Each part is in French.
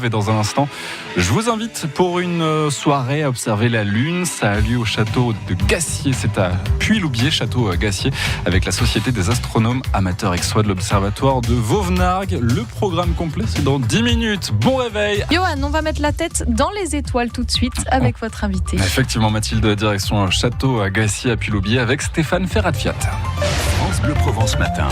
Et dans un instant, je vous invite pour une soirée à observer la Lune. Ça a lieu au château de Gassier, c'est à Puy-Loubier, château Gassier, avec la Société des astronomes amateurs aixois de l'Observatoire de Vauvenargues. Le programme complet, c'est dans 10 minutes. Bon réveil. Johan, on va mettre la tête dans les étoiles tout de suite avec votre invité. Effectivement, Mathilde, direction château Gassier à Puy-Loubier avec Stéphane Ferrat-Fiat. France Bleu Provence Matin.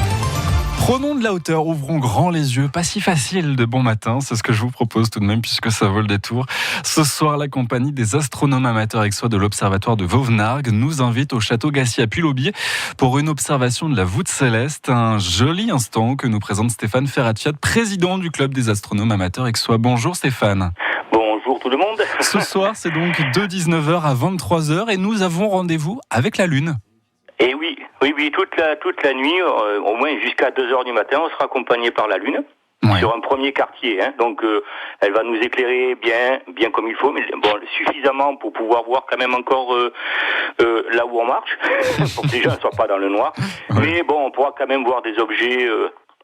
Prenons de la hauteur, ouvrons grand les yeux. Pas si facile de bon matin, c'est ce que je vous propose tout de même puisque ça vaut le détour. Ce soir, la compagnie des astronomes amateurs aixois de l'Observatoire de Vauvenargues nous invite au château Gassier à Puy-Loubier pour une observation de la voûte céleste. Un joli instant que nous présente Stéphane Ferrat-Fiat, président du club des astronomes amateurs aixois. Bonjour Stéphane. Bonjour tout le monde. Ce soir, c'est donc de 19h à 23h et nous avons rendez-vous avec la Lune. Et oui, toute la nuit, au moins jusqu'à 2h du matin, on sera accompagné par la Lune. Ouais. Sur un premier quartier, donc elle va nous éclairer bien comme il faut, mais bon, suffisamment pour pouvoir voir quand même encore là où on marche, pour que les gens ne soient pas dans le noir. Ouais. Mais bon, on pourra quand même voir des objets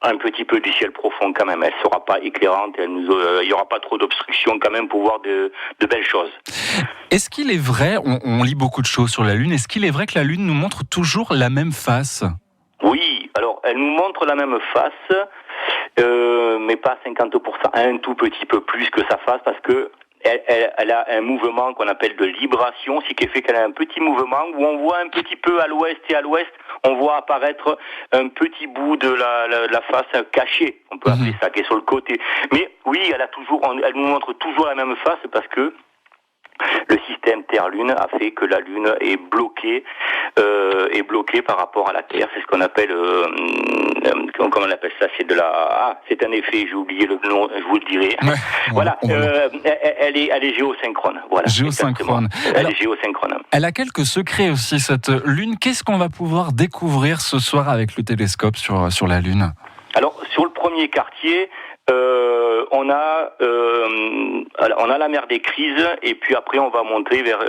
un petit peu du ciel profond quand même. Elle ne sera pas éclairante, il n'y aura pas trop d'obstruction quand même pour voir de belles choses. Est-ce qu'il est vrai, on lit beaucoup de choses sur la Lune, est-ce qu'il est vrai que la Lune nous montre toujours la même face ? Oui, alors elle nous montre la même face, mais pas 50%, un tout petit peu plus que sa face, parce que elle a un mouvement qu'on appelle de libration, ce qui fait qu'elle a un petit mouvement où on voit un petit peu à l'ouest et à l'ouest, on voit apparaître un petit bout de la face cachée, on peut appeler ça, qui est sur le côté. Mais oui, elle nous montre toujours la même face parce que le système Terre-Lune a fait que la Lune est bloquée par rapport à la Terre. C'est ce qu'on appelle, comment on appelle ça ? C'est un effet. J'ai oublié le nom. Je vous le dirai. Ouais, voilà. Elle est géosynchrone. Voilà. Géosynchrone. Elle est géosynchrone. Elle a quelques secrets aussi cette Lune. Qu'est-ce qu'on va pouvoir découvrir ce soir avec le télescope sur la Lune ? Alors sur le premier quartier. On a la mer des Crises et puis après on va monter vers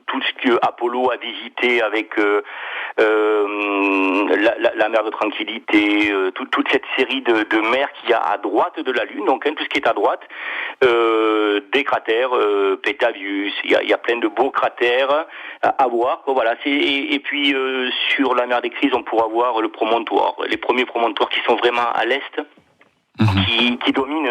tout ce que Apollo a visité avec la mer de Tranquillité, toute cette série de mers qu'il y a à droite de la Lune, donc tout ce qui est à droite, des cratères, Petavius, il y a plein de beaux cratères à voir. Voilà, et puis sur la mer des Crises on pourra voir le promontoire, les premiers promontoires qui sont vraiment à l'est. Qui domine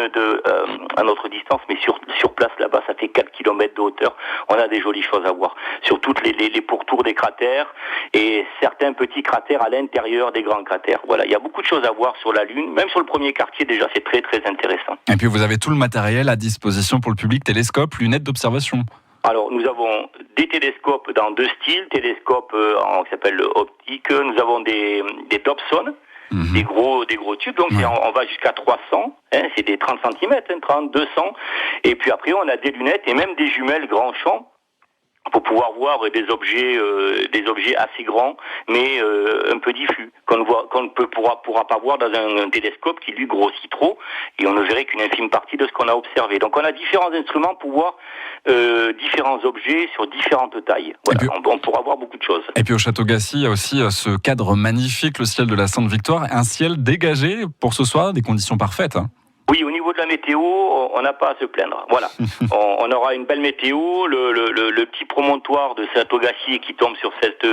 à notre distance, mais sur place là-bas, ça fait 4 km de hauteur. On a des jolies choses à voir sur toutes les pourtours des cratères et certains petits cratères à l'intérieur des grands cratères. Voilà, il y a beaucoup de choses à voir sur la Lune, même sur le premier quartier déjà, c'est très très intéressant. Et puis vous avez tout le matériel à disposition pour le public, télescope, lunettes d'observation. Alors nous avons des télescopes dans deux styles, télescopes qui s'appellent optiques. Nous avons des Dobson. Des gros tubes, donc on va jusqu'à 300, c'est des 30 cm, 30, 200, et puis après on a des lunettes et même des jumelles grand champ pour pouvoir voir des objets assez grands, mais un peu diffus, qu'on ne pourra pas voir dans un télescope qui lui grossit trop, et on ne verrait qu'une infime partie de ce qu'on a observé. Donc on a différents instruments pour voir différents objets sur différentes tailles. Voilà, puis, on pourra voir beaucoup de choses. Et puis au Château Gassier, il y a aussi ce cadre magnifique, le ciel de la Sainte-Victoire, un ciel dégagé pour ce soir, des conditions parfaites. Oui, au niveau de la météo, on n'a pas à se plaindre. Voilà, on aura une belle météo. Le petit promontoire de Château-Gassier qui tombe sur cette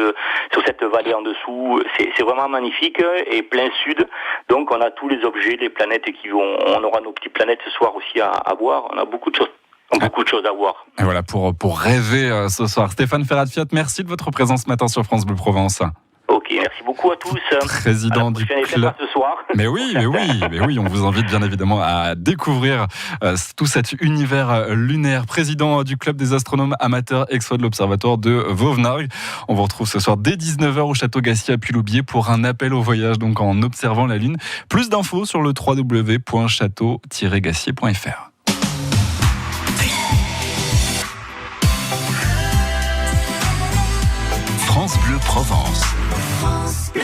vallée en dessous, c'est vraiment magnifique et plein sud. Donc on a tous les objets, les planètes on aura nos petites planètes ce soir aussi à voir. On a beaucoup de choses à voir. Et voilà pour rêver ce soir. Stéphane Ferrat-Fiat, merci de votre présence ce matin sur France Bleu Provence. Ok, merci beaucoup à tous. Président du club. Ce soir. Mais oui, on vous invite bien évidemment à découvrir tout cet univers lunaire. Président du club des astronomes amateurs aixois de l'Observatoire de Vauvenargues. On vous retrouve ce soir dès 19h au Château Gassier à Puy-Loubier pour un appel au voyage, donc en observant la Lune. Plus d'infos sur le www.château-gassier.fr. France Bleu Provence. France Bleu.